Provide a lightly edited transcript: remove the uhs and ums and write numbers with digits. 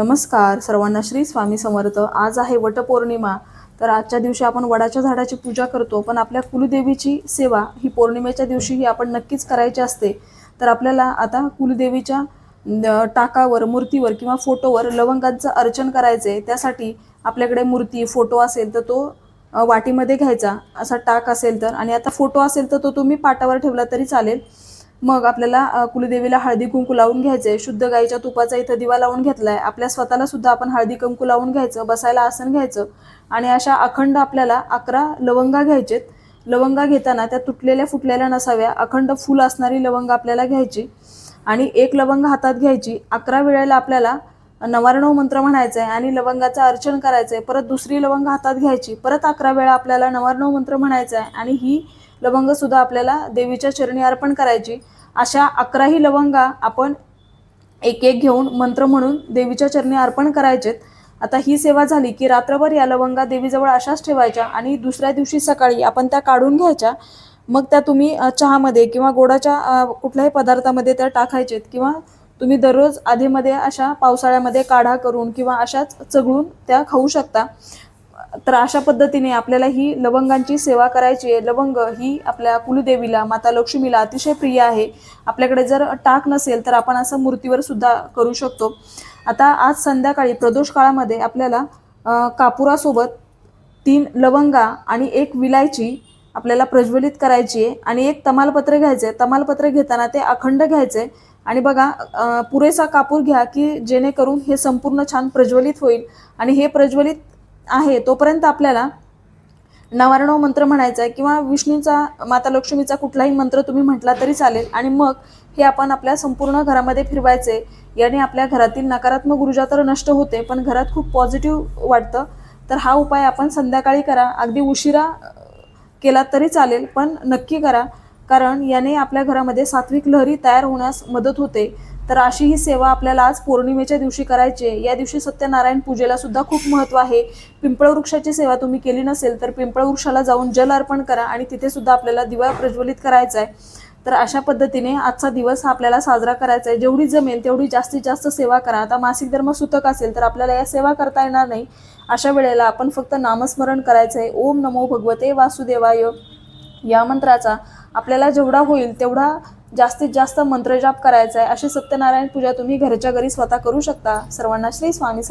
नमस्कार सर्वांना, श्री स्वामी समर्थ। आज आहे वटपौर्णिमा। तर आजच्या दिवशी आपण वडाच्या झाडाची पूजा करतो, पण आपल्या कुलदेवीची सेवा ही पौर्णिमेच्या दिवशी आपण नक्कीच करायची असते। तर आपल्याला आता कुलदेवीच्या टाकावर, मूर्तीवर किंवा फोटोवर लवंगांचं अर्चन करायचे। त्यासाठी आपल्याकडे मूर्ती, फोटो असेल तर तो वाटीमध्ये घ्यायचा, असा टाक असेल तर, आणि आता फोटो असेल तर तो तुम्ही पाटावर ठेवला तरी चालेल। मग आपल्याला कुलदेवीला हळदी कुंकू लावून घ्यायचे। शुद्ध गाईच्या तुपाचा इथं दिवा लावून घेतलाय। आपल्या स्वतःला सुद्धा आपण हळदी कुंकू लावून घ्यायचं, बसायला आसन घ्यायचं, आणि अशा अखंड आपल्याला 11 लवंगा घ्यायचेत। लवंगा घेताना त्या तुटलेल्या फुटलेल्या नसाव्या, अखंड फुल असणारी लवंग आपल्याला घ्यायची, आणि एक लवंग हातात घ्यायची। 11 वेळेला आपल्याला नवार्णव मंत्र म्हणायचा आहे आणि लवंगाचं अर्चन करायचंय। परत दुसरी लवंग हातात घ्यायची, परत 11 वेळा आपल्याला नवार्णव मंत्र म्हणायचा आहे, आणि ही लवंग सुद्धा आपल्याला देवीच्या चरणी अर्पण करायची। अशा 11 ही लवंगा आपण एक एक घेऊन मंत्र म्हणून देवीच्या चरणी अर्पण करायचेत। आता ही सेवा झाली की रात्रभर या लवंगा देवीजवळ अशाच ठेवायच्या, आणि दुसऱ्या दिवशी सकाळी आपण त्या काढून घ्यायच्या। मग त्या तुम्ही चहामध्ये किंवा गोडाच्या कुठल्याही पदार्थामध्ये त्या टाकायचेत, किंवा तुम्ही दररोज आधीमध्ये अशा पावसाळ्यामध्ये काढा करून किंवा अशाच चगळून त्या खाऊ शकता। तर अशा पद्धतीने आपल्याला ही लवंगांची सेवा करायची आहे। लवंग ही आपल्या कुलदेवीला, माता लक्ष्मीला अतिशय प्रिय आहे। आपल्याकडे जर टाक नसेल तर आपण असं मूर्तीवर सुद्धा करू शकतो। आता आज संध्याकाळी प्रदोष काळामध्ये आपल्याला कापुरासोबत 3 लवंगा आणि 1 विलायची आपल्याला प्रज्वलित करायची आहे, आणि 1 तमालपत्र घ्यायचे। तमालपत्र घेताना ते अखंड घ्यायचे, आणि बघा पुरेसा कापूर घ्या की जेणेकरून हे संपूर्ण छान प्रज्वलित होईल। आणि हे प्रज्वलित आहे तोपर्यंत आपल्याला नवार्णव मंत्र म्हणायचा आहे, किंवा विष्णूचा, माता लक्ष्मीचा कुठलाही मंत्र तुम्ही म्हटला तरी चालेल। आणि मग हे आपण आपल्या संपूर्ण घरामध्ये फिरवायचे। याने आपल्या घरातील नकारात्मक ऊर्जा तर नष्ट होते, पण घरात खूप पॉझिटिव्ह वाटतं। तर हा उपाय आपण संध्याकाळी करा, अगदी उशिरा केला तरी चालेल, पण नक्की करा, कारण याने आपल्या घरामध्ये सात्विक लहरी तयार होण्यास मदत होते। तर अशी ही सेवा आपल्याला आज पौर्णिमेच्या दिवशी करायची आहे। या दिवशी सत्यनारायण पूजेला सुद्धा खूप महत्त्व आहे। पिंपळ वृक्षाची सेवा तुम्ही केली नसेल तर पिंपळ वृक्षाला जाऊन जल अर्पण करा, आणि तिथे सुद्धा आपल्याला दिवा प्रज्वलित करायचा आहे। तर अशा पद्धतीने आजचा दिवस हा आपल्याला साजरा करायचा आहे। जेवढी जमेल तेवढी जास्तीत जास्त सेवा करा। आता मासिक धर्म सुतक असेल तर आपल्याला या सेवा करता येणार नाही। अशा वेळेला आपण फक्त नामस्मरण करायचं आहे, ओम नमो भगवते वासुदेवाय या मंत्राचा आपल्याला जेवढा होईल तेवढा जास्तीत जास्त मंत्रजाप करायचा आहे। अशी सत्यनारायण पूजा तुम्ही घरच्या घरी स्वतः करू शकता। सर्वांना श्री स्वामी समर्थ।